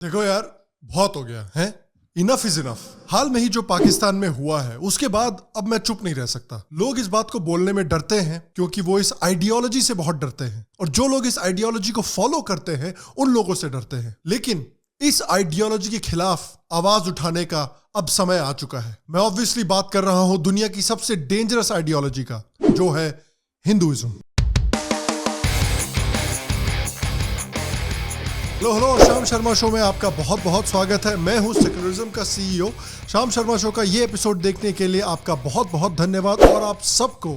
देखो यार, बहुत हो गया है। Enough is enough. हाल में ही जो पाकिस्तान में हुआ है उसके बाद अब मैं चुप नहीं रह सकता। लोग इस बात को बोलने में डरते हैं क्योंकि वो इस आइडियोलॉजी से बहुत डरते हैं, और जो लोग इस आइडियोलॉजी को फॉलो करते हैं उन लोगों से डरते हैं। लेकिन इस आइडियोलॉजी के खिलाफ आवाज उठाने का अब समय आ चुका है। मैं ऑब्वियसली बात कर रहा हूं दुनिया की सबसे डेंजरस आइडियोलॉजी का, जो है हिंदुइज्म। हेलो, शाम शर्मा शो में आपका बहुत बहुत स्वागत है। मैं हूं सेक्युलरिज्म का सीईओ। शाम शर्मा शो का ये एपिसोड देखने के लिए आपका बहुत बहुत धन्यवाद, और आप सबको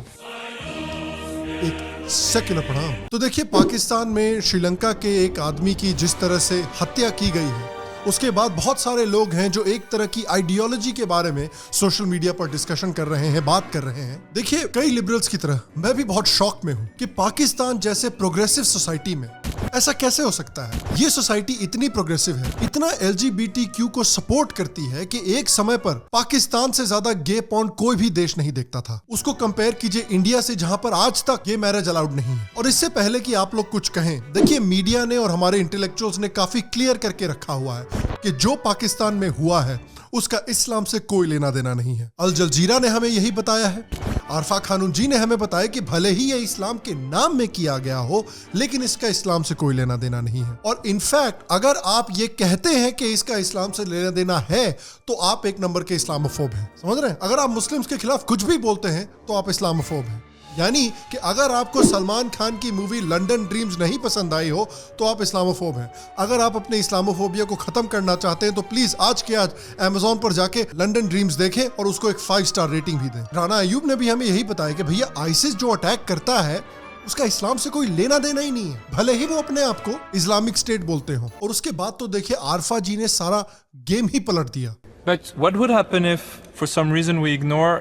एक सेक्युलर प्रणाम। तो देखिए, पाकिस्तान में श्रीलंका के एक आदमी की जिस तरह से हत्या की गई है, उसके बाद बहुत सारे लोग हैं जो एक तरह की आइडियोलॉजी के बारे में सोशल मीडिया पर डिस्कशन कर रहे हैं, बात कर रहे हैं। देखिए, कई लिबरल्स की तरह मैं भी बहुत शॉक में हूं कि पाकिस्तान जैसे प्रोग्रेसिव सोसाइटी में ऐसा कैसे हो सकता है। ये सोसाइटी इतनी प्रोग्रेसिव है, इतना LGBTQ को सपोर्ट करती है कि एक समय पर पाकिस्तान से ज्यादा गे पॉर्न कोई भी देश नहीं देखता था। उसको कंपेयर कीजिए इंडिया से, जहां पर आज तक गे मैरिज अलाउड नहीं है। और इससे पहले कि आप लोग कुछ कहें, देखिए, मीडिया ने और हमारे इंटेलेक्चुअल्स ने काफी क्लियर करके रखा हुआ है कि जो पाकिस्तान में हुआ है उसका इस्लाम से कोई लेना देना नहीं है। अल जजीरा ने हमें यही बताया है। आरफा खानून जी ने हमें बताया कि भले ही ये इस्लाम के नाम में किया गया हो, लेकिन इसका इस्लाम से कोई लेना देना नहीं है। और इनफैक्ट अगर आप ये कहते हैं कि इसका इस्लाम से लेना देना है, तो आप एक नंबर के इस्लामोफोब हैं। समझ रहे हैं? अगर आप मुस्लिम्स के खिलाफ कुछ भी बोलते हैं तो आप इस्लामोफोब हैं। यानी कि अगर आपको सलमान खान की मूवी लंदन ड्रीम्स नहीं पसंद आई हो तो आप इस्लामोफोब हैं। अगर आप अपने इस्लामोफोबिया को खत्म करना चाहते हैं तो प्लीज आज के आज अमेज़न पर जाके लंदन ड्रीम्स देखें और उसको एक 5 स्टार रेटिंग भी दें। राना अयूब ने भी हमें यही बताया कि भैया, आईसिस जो अटैक करता है उसका इस्लाम से कोई लेना देना ही नहीं है, भले ही वो अपने आप को इस्लामिक स्टेट बोलते हो। और उसके बाद तो देखिए, आरफा जी ने सारा गेम ही पलट दिया। But what would happen if for some reason we ignore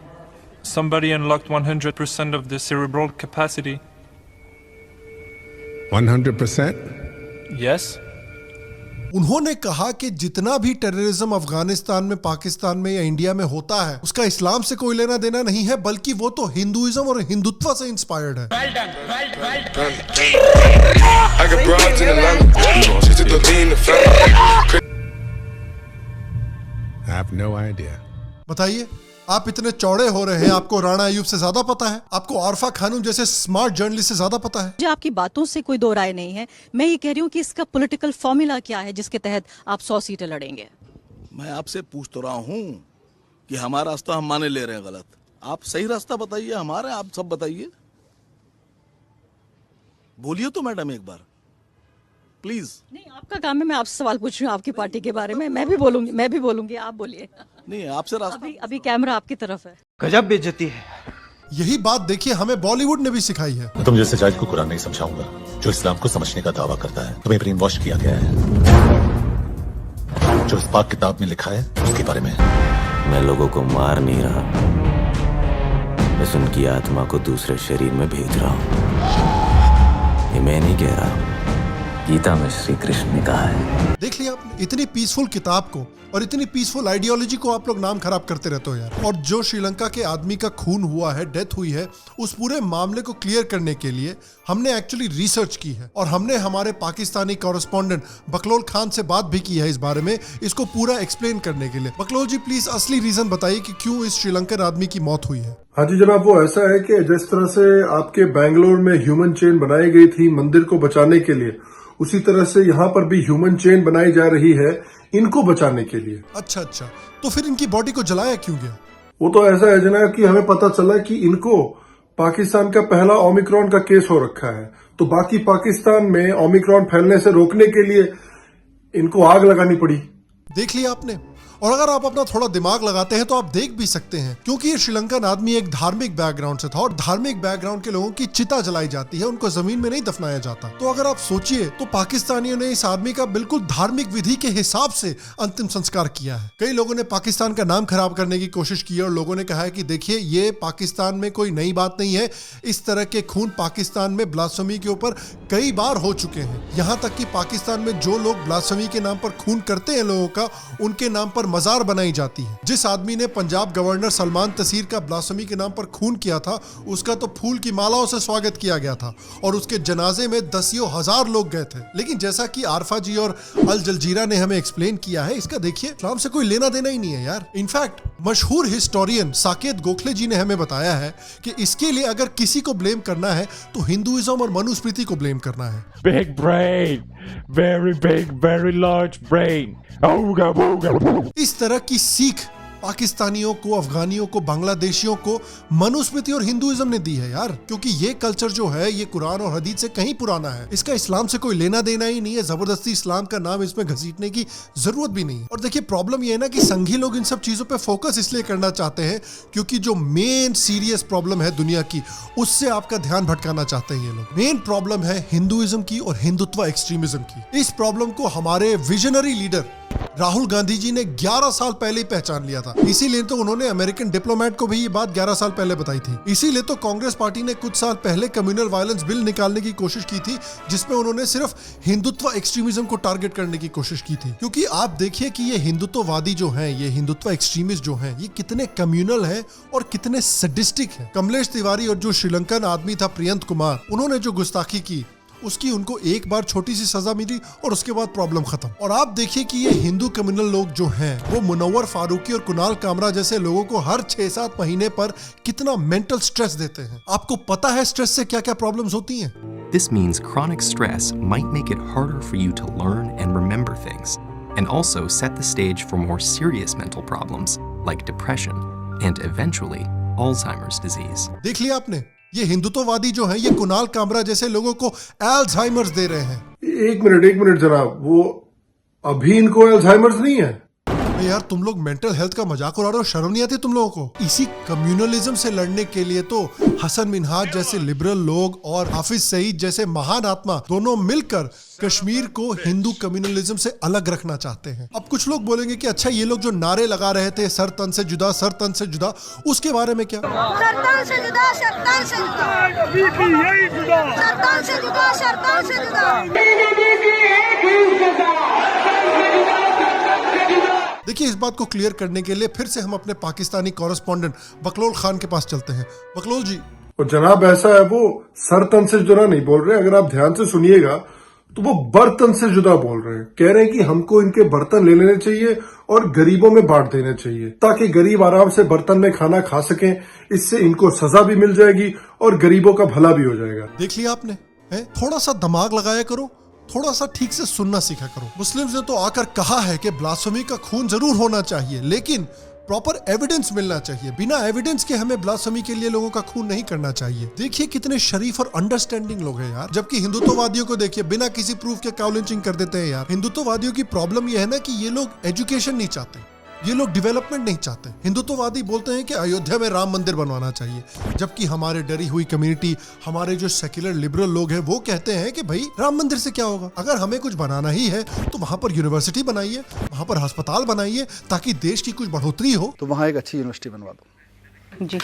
somebody unlocked 100% of the cerebral capacity? 100%? Yes. उन्होंने कहा कि जितना भी टेररिज्म अफगानिस्तान में, पाकिस्तान में या इंडिया में होता है, उसका इस्लाम से कोई लेना देना नहीं है, बल्कि वो तो हिंदुइज्म और हिंदुत्व से इंस्पायर्ड है। I have no idea. बताइए, आप इतने चौड़े हो रहे हैं, आपको राणा अयूब से ज्यादा पता है, आपको आरफा खानून जैसे स्मार्ट जर्नलिस्ट से ज्यादा पता है। मुझे आपकी बातों से कोई दो राय नहीं है। मैं ये कह रही हूँ कि इसका पॉलिटिकल फॉर्मूला क्या है जिसके तहत आप 100 सीटें लड़ेंगे। मैं आपसे पूछ तो रहा हूँ कि हमारा रास्ता हम माने ले रहे हैं गलत। आप सही रास्ता बताइए, हमारे आप सब बताइए। बोलिए तो मैडम एक बार प्लीज। नहीं, आपका काम है, मैं आपसे सवाल पूछ रही हूँ आपकी पार्टी के बारे में। मैं भी बोलूंगी, आप बोलिए। नहीं, आपसे रास्ता अभी कैमरा आपकी तरफ है। गजब बेइज्जती है। यही बात देखिए हमें बॉलीवुड ने भी सिखाई है। तुम जैसे जाहिल को कुरान नहीं समझाऊंगा जो इस्लाम को समझने का दावा करता है। तुम्हें ब्रेन वॉश किया गया है। जो इस पाक किताब में लिखा है उसके बारे में। मैं लोगों को मार नहीं रहा, बस उनकी आत्मा को दूसरे शरीर में भेज रहा हूँ। ये मैं नहीं कह रहा हूँ, गीता में श्री कृष्ण ने कहा है। देख लिया आपने, इतनी पीसफुल किताब को और इतनी पीसफुल आइडियोलॉजी को आप लोग नाम खराब करते रहते हो यार। और जो श्रीलंका के आदमी का खून हुआ है, डेथ हुई है, उस पूरे मामले को क्लियर करने के लिए हमने एक्चुअली रिसर्च की है, और हमने हमारे पाकिस्तानी कॉरेस्पॉन्डेंट बकलोल खान से बात भी की है इस बारे में, इसको पूरा एक्सप्लेन करने के लिए। बकलोल जी, प्लीज असली रीजन बताइए कि क्यों इस श्रीलंकन आदमी की मौत हुई है। हाँ जी जनाब, वो ऐसा है कि जिस तरह से आपके बैंगलोर में ह्यूमन चेन बनाई गई थी मंदिर को बचाने के लिए, उसी तरह से यहाँ पर भी ह्यूमन चेन बनाई जा रही है इनको बचाने के लिए। अच्छा, तो फिर इनकी बॉडी को जलाया क्यों गया? वो तो ऐसा है जनाब कि हमें पता चला कि इनको पाकिस्तान का पहला ओमिक्रॉन का केस हो रखा है, तो बाकी पाकिस्तान में ओमिक्रॉन फैलने से रोकने के लिए इनको आग लगानी पड़ी। देख लिया आपने। और अगर आप अपना थोड़ा दिमाग लगाते हैं तो आप देख भी सकते हैं, क्योंकि ये श्रीलंकन आदमी एक धार्मिक बैकग्राउंड से था, और धार्मिक बैकग्राउंड के लोगों की चिता जलाई जाती है, उनको जमीन में नहीं दफनाया जाता। तो अगर आप सोचिए तो पाकिस्तानियों ने इस आदमी का बिल्कुल धार्मिक विधि के हिसाब से अंतिम संस्कार किया है। कई लोगों ने पाकिस्तान का नाम खराब करने की कोशिश की, और लोगों ने कहा है कि देखिए, ये पाकिस्तान में कोई नई बात नहीं है। इस तरह के खून पाकिस्तान में ब्लास्फेमी के ऊपर कई बार हो चुके हैं। यहाँ तक कि पाकिस्तान में जो लोग ब्लास्फेमी के नाम पर खून करते हैं लोगों का, उनके नाम पर मजार बनाई जाती है। जिस आदमी ने पंजाब गवर्नर सलमान तसीर का ब्लास्फेमी के नाम पर खून किया था, उसका तो फूल की मालाओं से स्वागत किया गया था और उसके जनाजे में दसियों हजार लोग गए थे। लेकिन जैसा कि आरफा जी और अल जलजीरा ने हमें एक्सप्लेन किया है, इसका देखिए इस्लाम से कोई लेना देना ही नहीं है यार। इनफैक्ट मशहूर हिस्टोरियन साकेत गोखले जी ने हमें बताया है कि इसके लिए अगर किसी को ब्लेम करना है तो हिंदुइज्म और मनुस्मृति को ब्लेम करना है। Big brain, very big, very large brain. Ooga booga. इस तरह की सीख पाकिस्तानियों को, अफगानियों को, बांग्लादेशियों को मनुस्मृति और हिंदुइज्म ने दी है यार, क्योंकि ये कल्चर जो है ये कुरान और हदीस से कहीं पुराना है। इसका इस्लाम से कोई लेना देना ही नहीं है। जबरदस्ती इस्लाम का नाम इसमें घसीटने की जरूरत भी नहीं है। और देखिए प्रॉब्लम ये है ना कि संघी लोग इन सब चीजों पे फोकस इसलिए करना चाहते हैं क्योंकि जो मेन सीरियस प्रॉब्लम है दुनिया की, उससे आपका ध्यान भटकाना चाहते हैं ये लोग। मेन प्रॉब्लम है हिंदुइज्म की और हिंदुत्व एक्सट्रीमिज्म की। इस प्रॉब्लम को हमारे विजनरी लीडर राहुल गांधी जी ने 11 साल पहले ही पहचान लिया था। इसीलिए तो उन्होंने अमेरिकन डिप्लोमेट को भी ये बात 11 साल पहले बताई थी। इसीलिए तो कांग्रेस पार्टी ने कुछ साल पहले कम्युनल वायलेंस बिल निकालने की कोशिश की थी, जिसमें उन्होंने सिर्फ हिंदुत्व एक्सट्रीमिज्म को टारगेट करने की कोशिश की थी। क्योंकि आप देखिए कि ये हिंदुत्ववादी जो हैं, ये हिंदुत्व एक्सट्रीमिस्ट जो हैं, ये कितने कम्युनल हैं और कितने सडिस्टिक हैं। कमलेश तिवारी और जो श्रीलंकन आदमी था प्रियंत कुमार, उन्होंने जो गुस्ताखी की उसकी उनको एक बार छोटी सी सजा मिली और उसके बाद प्रॉब्लम खत्म। और आप देखिए कि ये हिंदू कम्युनल लोग जो हैं, वो मुनव्वर फारूकी और कुणाल कामरा जैसे लोगों को हर 6-7 महीने पर कितना मेंटल स्ट्रेस देते हैं। आपको पता है स्ट्रेस से क्या क्या प्रॉब्लम्स होती हैं? This means chronic stress might make it harder for you to learn and remember things, and also set the stage for more serious mental problems like depression and eventually Alzheimer's disease. देख लिया आपने, ये हिंदुत्ववादी जो हैं, ये कुणाल कामरा जैसे लोगों को अल्जाइमर्स दे रहे हैं। एक मिनट जनाब, वो अभी इनको अल्जाइमर्स नहीं है? यार तुम लोग मेंटल हेल्थ का मजाक उड़ा रहे हो, शर्म नहीं आती तुम लोगों को? इसी कम्युनलिज्म से लड़ने के लिए तो हसन मिनहाज जैसे लिबरल लोग और हाफिज सईद जैसे महान आत्मा दोनों मिलकर कश्मीर को हिंदू कम्युनलिज्म से अलग रखना चाहते हैं। अब कुछ लोग बोलेंगे कि अच्छा ये लोग जो नारे लगा रहे थे सर तन से जुदा, सर तन से जुदा, उसके बारे में क्या? शर्तन से जुदा, शर्तन से जुदा, शर्तन से जुदा, शर्तन से जुदा। देखिए इस बात को क्लियर करने के लिए फिर से हम अपने पाकिस्तानी कॉरेस्पॉन्डेंट बकलोल खान के पास चलते हैं। बकलोल जी। और जनाब ऐसा है, वो सर तन से जुदा नहीं बोल रहे, अगर आप ध्यान से सुनिएगा तो वो बर्तन से जुदा बोल रहे हैं। कह रहे हैं कि हमको इनके बर्तन ले लेने चाहिए और गरीबों में बांट देने चाहिए ताकि गरीब आराम से बर्तन में खाना खा सकें। इससे इनको सजा भी मिल जाएगी और गरीबों का भला भी हो जाएगा। देख लिया आपने, थोड़ा सा दिमाग लगाया करो, थोड़ा सा ठीक से सुनना सीखा करो। मुस्लिम्स ने तो आकर कहा है कि ब्लास्फेमी का खून जरूर होना चाहिए, लेकिन प्रॉपर एविडेंस मिलना चाहिए। बिना एविडेंस के हमें ब्लास्फेमी के लिए लोगों का खून नहीं करना चाहिए। देखिए कितने शरीफ और अंडरस्टैंडिंग लोग हैं यार। जबकि हिंदुत्ववादियों को देखिए, बिना किसी प्रूफ के काउ लिंचिंग कर देते हैं यार। हिंदुत्ववादियों की प्रॉब्लम यह है ना कि ये लोग एजुकेशन नहीं चाहते, ये लोग डेवलपमेंट नहीं चाहते। हिंदुत्ववादी बोलते हैं कि अयोध्या में राम मंदिर बनवाना चाहिए, जबकि हमारे डरी हुई कम्युनिटी, हमारे जो सेक्युलर लिबरल लोग हैं, वो कहते हैं कि भाई राम मंदिर से क्या होगा, अगर हमें कुछ बनाना ही है तो वहां पर यूनिवर्सिटी बनाइए, वहां पर अस्पताल बनाइए, ताकि देश की कुछ बढ़ोतरी हो। तो वहां एक अच्छी यूनिवर्सिटी बनवा दो जी।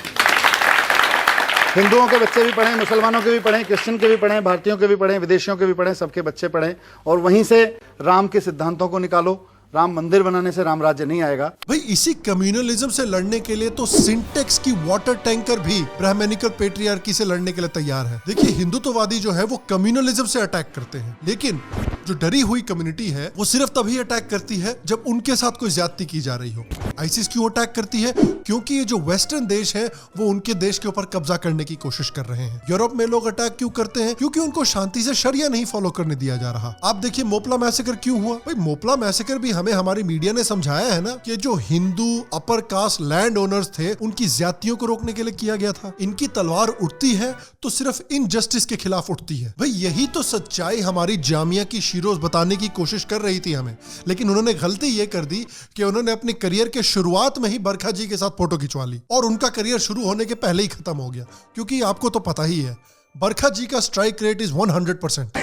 हिंदुओं के बच्चे भी पढ़ें, मुसलमानों के भी पढ़ें, क्रिश्चियन के भी पढ़ें, भारतीयों के भी पढ़ें, विदेशियों के भी पढ़ें, सबके बच्चे पढ़ें और वहीं से राम के सिद्धांतों को निकालो। राम मंदिर बनाने से राम राज्य नहीं आएगा। भाई इसी कम्युनलिज्म से लड़ने के लिए तो सिंटेक्स की वाटर टैंकर भी ब्राह्मणिकल पेट्रियार्की से लड़ने के लिए तैयार है। देखिए हिंदुत्ववादी जो है वो कम्युनलिज्म से अटैक करते हैं, लेकिन जो डरी हुई कम्युनिटी है वो सिर्फ तभी अटैक करती है जब उनके साथ कोई ज्यादती की जा रही हो। आईसिस क्यों अटैक करती है? क्योंकि ये जो वेस्टर्न देश है वो उनके देश के ऊपर कब्जा करने की कोशिश कर रहे हैं। यूरोप में लोग अटैक क्यों करते हैं? क्योंकि उनको शांति से शरिया नहीं फॉलो करने दिया जा रहा। आप देखिए मोपला मैसेकर क्यों हुआ? भाई मोपला मैसेकर भी हमें हमारी मीडिया ने समझाया है ना कि जो Hindu upper caste land owners थे उनकी ज्यादतियों को रोकने के लिए किया गया था। इनकी तलवार उठती है तो सिर्फ इनजस्टिस के खिलाफ उठती है। भाई यही तो सच्चाई हमारी जामिया की शीरोज बताने की कोशिश कर रही थी हमें, लेकिन उन्होंने गलती ये कर दी कि उन्होंने अपने करियर के शुरुआत में ही बरखा जी के साथ फोटो खिंचवा ली और उनका करियर शुरू होने के पहले ही खत्म हो गया। क्योंकि आपको तो पता ही है बरखा जी का स्ट्राइक रेट इज 100%।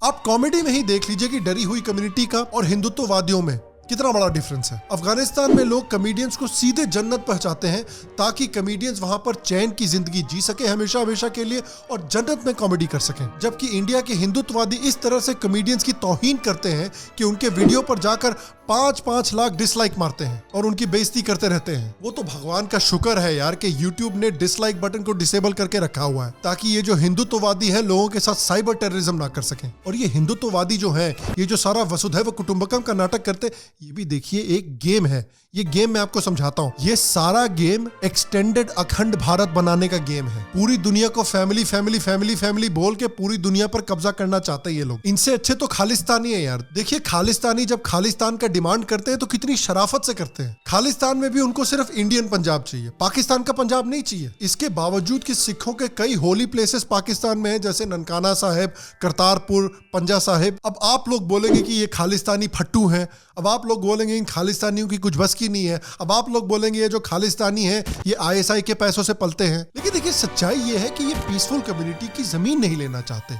आप कॉमेडी में ही देख लीजिए कि डरी हुई कम्युनिटी का और हिंदुत्ववादियों में कितना बड़ा डिफरेंस है। अफगानिस्तान में लोग कमेडियंस को सीधे जन्नत पहुंचाते हैं ताकि कमेडियंस वहां पर चैन की जिंदगी जी सके हमेशा हमेशा के लिए और जन्नत में कॉमेडी कर सकें। जबकि इंडिया के हिंदुत्ववादी इस तरह से कमेडियंस की तौहीन करते हैं कि उनके वीडियो पर जाकर 5-5 लाख डिसलाइक मारते हैं और उनकी बेइज्जती करते रहते हैं। वो तो भगवान का शुक्र है यार कि यूट्यूब ने डिसलाइक बटन को डिसेबल करके रखा हुआ है ताकि ये जो हिंदुत्ववादी है लोगों के साथ साइबर टेररिज्म ना कर सकें। और ये हिंदुत्ववादी जो है, ये जो सारा वसुधैव कुटुंबकम का नाटक करते, ये भी देखिए एक गेम है। ये गेम मैं आपको समझाता हूँ। ये सारा गेम एक्सटेंडेड अखंड भारत बनाने का गेम है। पूरी दुनिया को फैमिली फैमिली फैमिली फैमिली बोल के पूरी दुनिया पर कब्जा करना चाहते हैं ये लोग। इनसे अच्छे तो खालिस्तानी है यार। देखिए खालिस्तानी जब खालिस्तान का डिमांड करते हैं तो कितनी शराफत से करते हैं। खालिस्तान में भी उनको सिर्फ इंडियन पंजाब चाहिए, पाकिस्तान का पंजाब नहीं चाहिए। इसके बावजूद कि सिखों के कई होली प्लेसेस पाकिस्तान में है, जैसे ननकाना साहिब, करतारपुर, पंजा साहिब। अब आप लोग बोलेंगे कि ये खालिस्तानी फट्टू हैं। अब आप लोग बोलेंगे इन खालिस्तानियों की कुछ बस की नहीं है। अब आप लोग बोलेंगे ये जो खालिस्तानी है ये ISI के पैसों से पलते हैं। लेकिन देखिए सच्चाई ये है कि ये पीसफुल कम्युनिटी की जमीन नहीं लेना चाहते।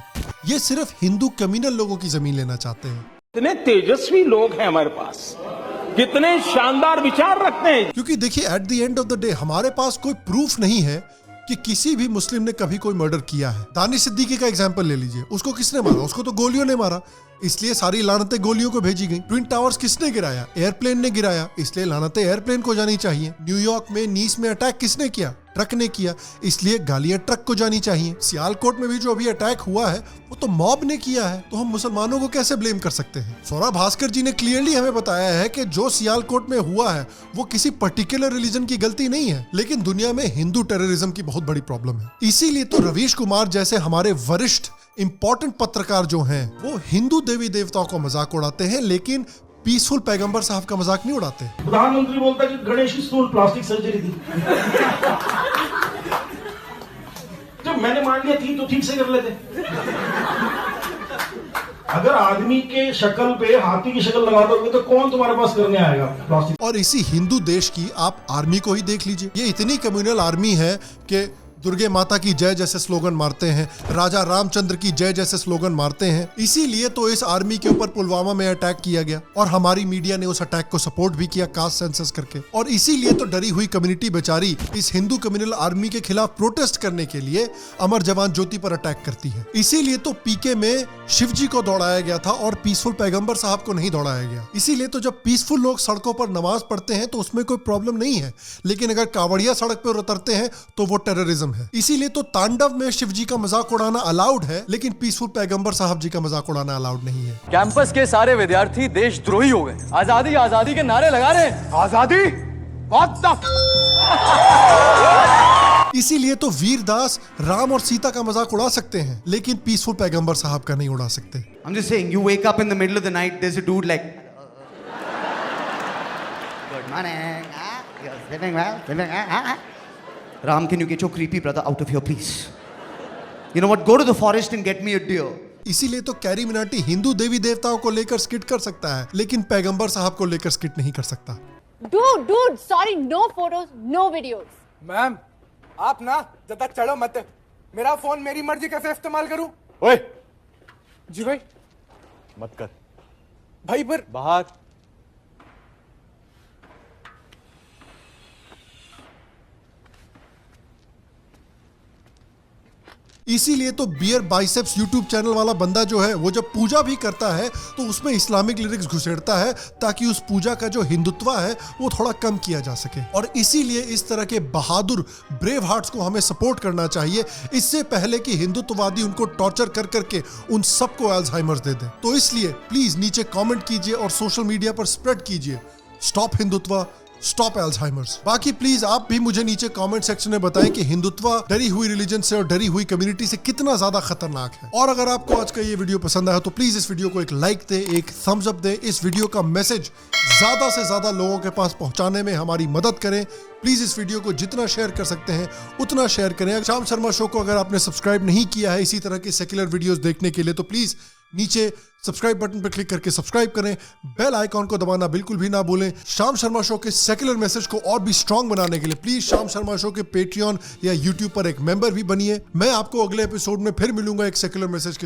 ये सिर्फ हिंदू कम्युनल लोगों की जमीन लेना चाहते हैं। कितने तेजस्वी लोग हैं हमारे पास, कितने शानदार विचार रखते हैं। क्योंकि देखिए at the end of the day हमारे पास कोई प्रूफ नहीं है कि किसी भी मुस्लिम ने कभी कोई मर्डर किया है। दानिश सिद्दीकी का एग्जांपल ले लीजिए, उसको किसने मारा? उसको तो गोलियों ने मारा, इसलिए सारी लानतें गोलियों को भेजी गई। ट्विन टावर्स किसने गिराया? एयरप्लेन ने गिराया, इसलिए लानतें एयरप्लेन को जानी चाहिए। न्यूयॉर्क में नीस में अटैक किसने किया? ट्रक ने किया, इसलिए गालियां ट्रक को जानी चाहिए। सियालकोट में भी जो अभी अटैक हुआ है वो तो मॉब ने किया है, तो हम मुसलमानों को कैसे ब्लेम कर सकते हैं? सौरभ भास्कर जी ने क्लियरली हमें बताया है कि जो सियालकोट में हुआ है वो किसी पर्टिकुलर रिलीजन की गलती नहीं है, लेकिन दुनिया में हिंदू टेररिज्म की बहुत बड़ी प्रॉब्लम है। इसीलिए तो रवीश कुमार जैसे हमारे वरिष्ठ इंपॉर्टेंट पत्रकार जो हैं वो हिंदू देवी देवताओं का मजाक उड़ाते हैं, लेकिन पीसफुल पैगंबर साहब का मजाक नहीं उड़ाते। प्रधानमंत्री बोलता है कि गणेश की स्टूल प्लास्टिक सर्जरी थी। जब मैंने मान लिया थी तो ठीक से कर लेते। अगर आदमी के शक्ल पे हाथी की शक्ल लगा दोगे तो कौन तुम्हारे पास करने आएगा प्लास्टिक? और इसी हिंदू देश की आप आर्मी को ही देख लीजिए। ये इतनी कम्युनल आर्मी है कि दुर्गे माता की जय जैसे स्लोगन मारते हैं, राजा रामचंद्र की जय जैसे स्लोगन मारते हैं। इसीलिए तो इस आर्मी के ऊपर पुलवामा में अटैक किया गया और हमारी मीडिया ने उस अटैक को सपोर्ट भी किया कास्ट सेंसस करके। और इसीलिए तो डरी हुई कम्युनिटी बेचारी इस हिंदू कम्युनल आर्मी के खिलाफ प्रोटेस्ट करने के लिए अमर जवान ज्योति पर अटैक करती है। इसीलिए तो पीके में शिव जी को दौड़ाया गया था और पीसफुल पैगंबर साहब को नहीं दौड़ाया गया। इसीलिए तो जब पीसफुल लोग सड़कों पर नमाज पढ़ते हैं तो उसमें कोई प्रॉब्लम नहीं है, लेकिन अगर कावड़िया सड़क पर उतरते हैं तो वो टेररिज्म है। इसीलिए तो तांडव में शिव जी का मजाक उड़ाना अलाउड है, लेकिन पीसफुल पैगंबर साहब जी का मजाक उड़ाना अलाउड नहीं है। कैंपस के सारे विद्यार्थी देशद्रोही हो गए, आजादी आजादी के नारे लगा रहे हैं। आजादी? What the इसीलिए तो वीरदास राम और सीता का मजाक उड़ा सकते हैं, लेकिन पीसफुल पैगंबर साहब का नहीं उड़ा सकते। I'm just saying, you wake up in the middle of the night, there's a dude like, good morning, you're sleeping well, Ram, can you get your creepy brother out of here, please? You know what? Go to the forest and get me a deer. इसीलिए तो carry Minati Hindu देवी देवताओं को लेकर skit कर सकता है, लेकिन पैगंबर साहब को लेकर स्किट नहीं कर सकता। Dude, sorry, no photos, no videos. Ma'am, आप ना ज्यादा चढ़ो मत। मेरा फोन मेरी मर्जी कैसे इस्तेमाल करूं? ओए, जी भाई। मत कर भाई पर बाहर। इसीलिए तो बियर बाइसेप्स यूट्यूब चैनल वाला बंदा जो है वो जब पूजा भी करता है तो उसमें इस्लामिक लिरिक्स घुसेड़ता है ताकि उस पूजा का जो हिंदुत्व है वो थोड़ा कम किया जा सके। और इसीलिए इस तरह के बहादुर ब्रेव हार्ट्स को हमें सपोर्ट करना चाहिए, इससे पहले कि हिंदुत्ववादी उनको टॉर्चर कर करके उन सबको अल्जाइमर्स दे दें। तो इसलिए प्लीज नीचे कॉमेंट कीजिए और सोशल मीडिया पर स्प्रेड कीजिए, स्टॉप हिंदुत्व, स्टॉप अल्जाइमर्स। बाकी प्लीज आप भी मुझे नीचे कमेंट सेक्शन में बताएं कि हिंदुत्व डरी हुई रिलीजन से और डरी हुई कम्युनिटी से कितना ज्यादा खतरनाक है। और अगर आपको आज का ये वीडियो पसंद आया तो प्लीज इस वीडियो को एक लाइक दे, एक थम्स अप दे, इस वीडियो का मैसेज ज्यादा से ज्यादा लोगों के पास पहुंचाने में हमारी मदद करें। प्लीज इस वीडियो को जितना शेयर कर सकते हैं उतना शेयर करें। शाम शर्मा शो को अगर आपने सब्सक्राइब नहीं किया है इसी तरह के सेक्युलर वीडियोस देखने के लिए तो प्लीज नीचे सब्सक्राइब बटन पर क्लिक करके सब्सक्राइब करें, बेल आइकॉन को दबाना बिल्कुल भी ना भूलें। शाम शर्मा शो के सेक्युलर मैसेज को और भी स्ट्रांग बनाने के लिए प्लीज शाम शर्मा शो के पेट्रियन या यूट्यूब पर एक मेंबर भी बनिए। मैं आपको अगले एपिसोड में फिर मिलूंगा एक सेक्युलर मैसेज के